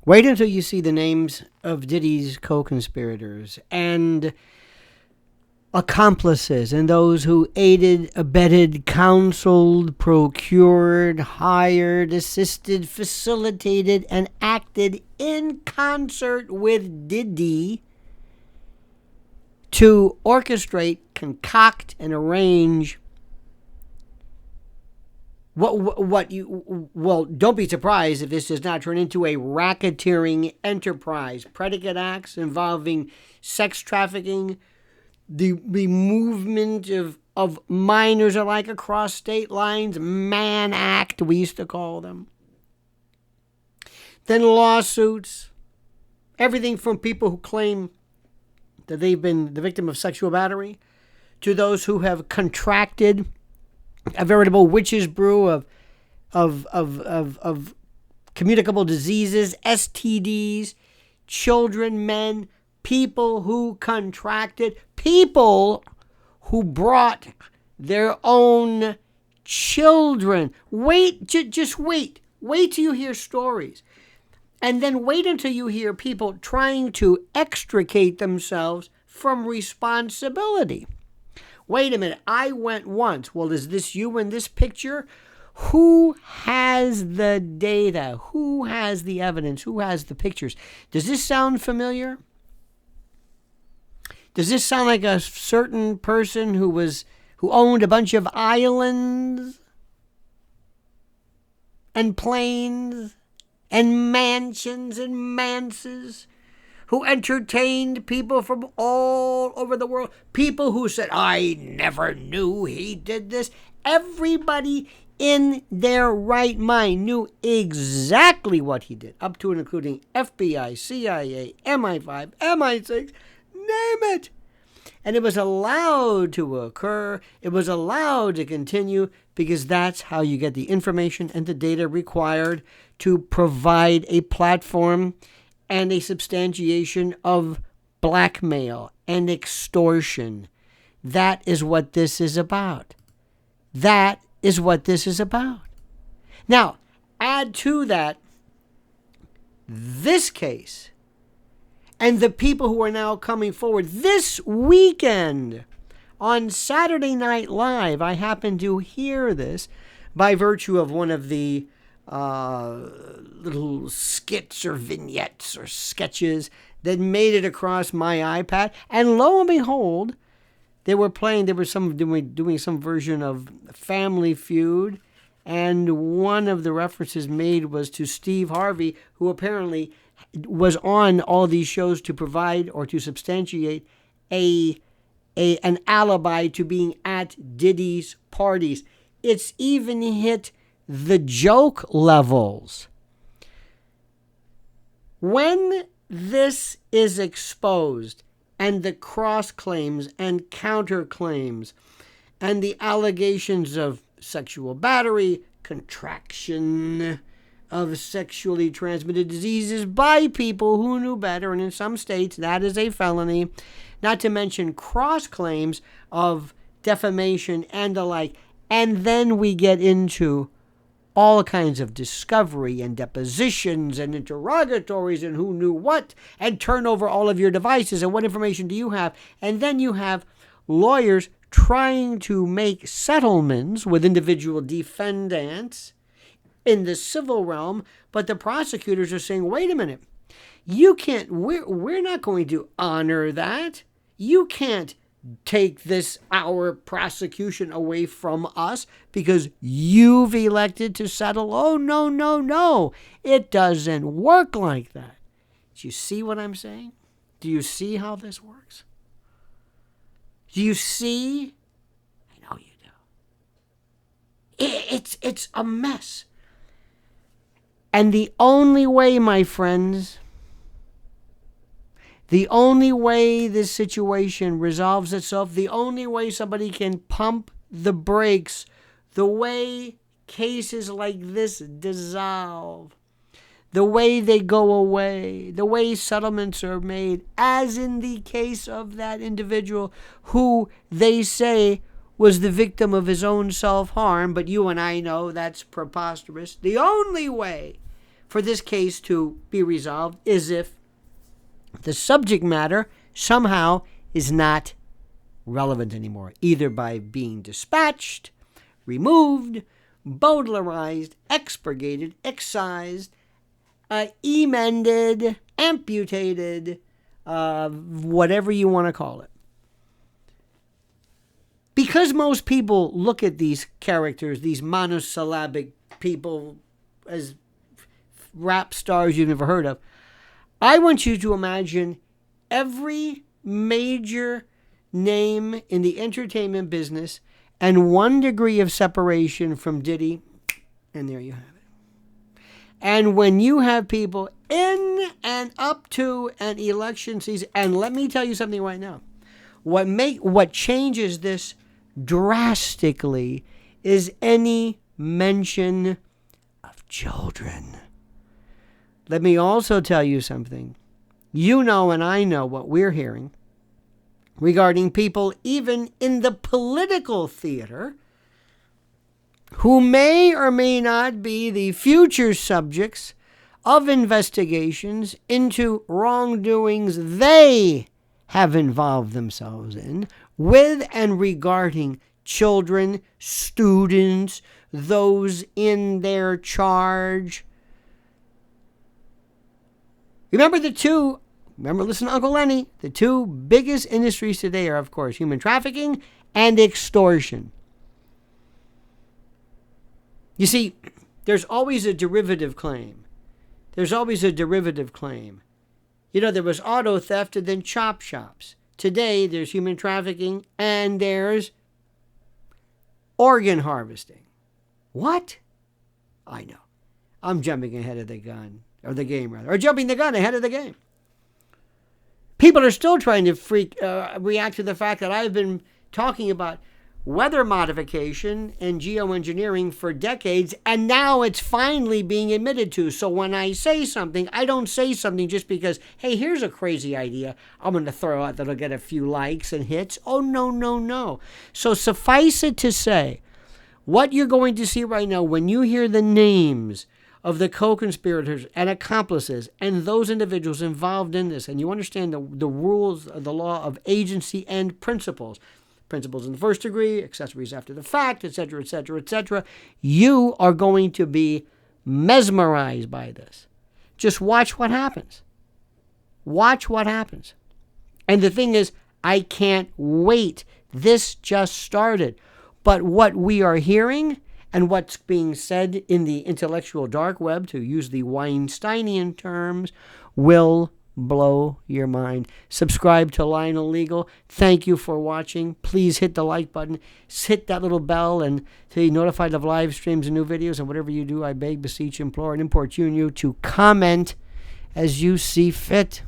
Wait until you see the names of Diddy's co-conspirators and accomplices and those who aided, abetted, counseled, procured, hired, assisted, facilitated, and acted in concert with Diddy to orchestrate, concoct, and arrange don't be surprised if this does not turn into a racketeering enterprise. Predicate acts involving sex trafficking, the movement of minors alike across state lines, Mann Act, we used to call them. Then lawsuits, everything from people who claim that they've been the victim of sexual battery to those who have contracted a veritable witch's brew of communicable diseases, STDs, children, men, people who contracted, people who brought their own children. Just wait. Wait till you hear stories. And then wait until you hear people trying to extricate themselves from responsibility. Wait a minute, I went once. Well, is this you in this picture? Who has the data? Who has the evidence? Who has the pictures? Does this sound familiar? Does this sound like a certain person who owned a bunch of islands and planes and mansions and manses, who entertained people from all over the world, people who said, I never knew he did this? Everybody in their right mind knew exactly what he did, up to and including FBI, CIA, MI5, MI6, name it. And it was allowed to occur. It was allowed to continue because that's how you get the information and the data required to provide a platform and a substantiation of blackmail and extortion. That is what this is about. That is what this is about. Now, add to that this case and the people who are now coming forward this weekend on Saturday Night Live. I happened to hear this by virtue of one of the little skits or vignettes or sketches that made it across my iPad, and lo and behold, they were doing some version of Family Feud, and one of the references made was to Steve Harvey, who apparently was on all these shows to provide or to substantiate an alibi to being at Diddy's parties. It's even hit the joke levels. When this is exposed, and the cross claims and counterclaims and the allegations of sexual battery, contraction of sexually transmitted diseases by people who knew better, and in some states that is a felony, not to mention cross claims of defamation and the like, and then we get into all kinds of discovery and depositions and interrogatories and who knew what, and turn over all of your devices and what information do you have. And then you have lawyers trying to make settlements with individual defendants in the civil realm, but the prosecutors are saying, wait a minute, you can't, we're not going to honor that. You can't take our prosecution away from us because you've elected to settle. Oh, no. It doesn't work like that. Do you see what I'm saying? Do you see how this works? Do you see? I know you do. It's a mess. And the only way, my friends, the only way this situation resolves itself, the only way somebody can pump the brakes, the way cases like this dissolve, the way they go away, the way settlements are made, as in the case of that individual who they say was the victim of his own self-harm, but you and I know that's preposterous. The only way for this case to be resolved is if the subject matter somehow is not relevant anymore, either by being dispatched, removed, bowdlerized, expurgated, excised, emended, amputated, whatever you want to call it. Because most people look at these characters, these monosyllabic people, as rap stars you've never heard of, I want you to imagine every major name in the entertainment business and 1 degree of separation from Diddy, and there you have it. And when you have people in and up to an election season, and let me tell you something right now, what changes this drastically is any mention of children. Let me also tell you something. You know and I know what we're hearing regarding people even in the political theater who may or may not be the future subjects of investigations into wrongdoings they have involved themselves in with and regarding children, students, those in their charge. Remember, listen to Uncle Lenny, the 2 biggest industries today are, of course, human trafficking and extortion. You see, there's always a derivative claim. There was auto theft and then chop shops. Today, there's human trafficking and there's organ harvesting. What? I know. I'm jumping ahead of the gun, or the game rather, or jumping the gun ahead of the game. People are still trying to react to the fact that I've been talking about weather modification and geoengineering for decades, and now it's finally being admitted to. So when I say something, I don't say something just because, hey, here's a crazy idea I'm going to throw out that'll get a few likes and hits. Oh, no. So suffice it to say, what you're going to see right now when you hear the names of the co-conspirators and accomplices and those individuals involved in this, and you understand the rules of the law of agency and principles in the first degree, accessories after the fact, etc., etc., etc., you are going to be mesmerized by this. Just watch what happens. And the thing is, I can't wait. This just started. But what we are hearing and what's being said in the intellectual dark web, to use the Weinsteinian terms, will blow your mind. Subscribe to Lionel Legal. Thank you for watching. Please hit the like button. Hit that little bell and to be notified of live streams and new videos. And whatever you do, I beg, beseech, implore, and import you to comment as you see fit.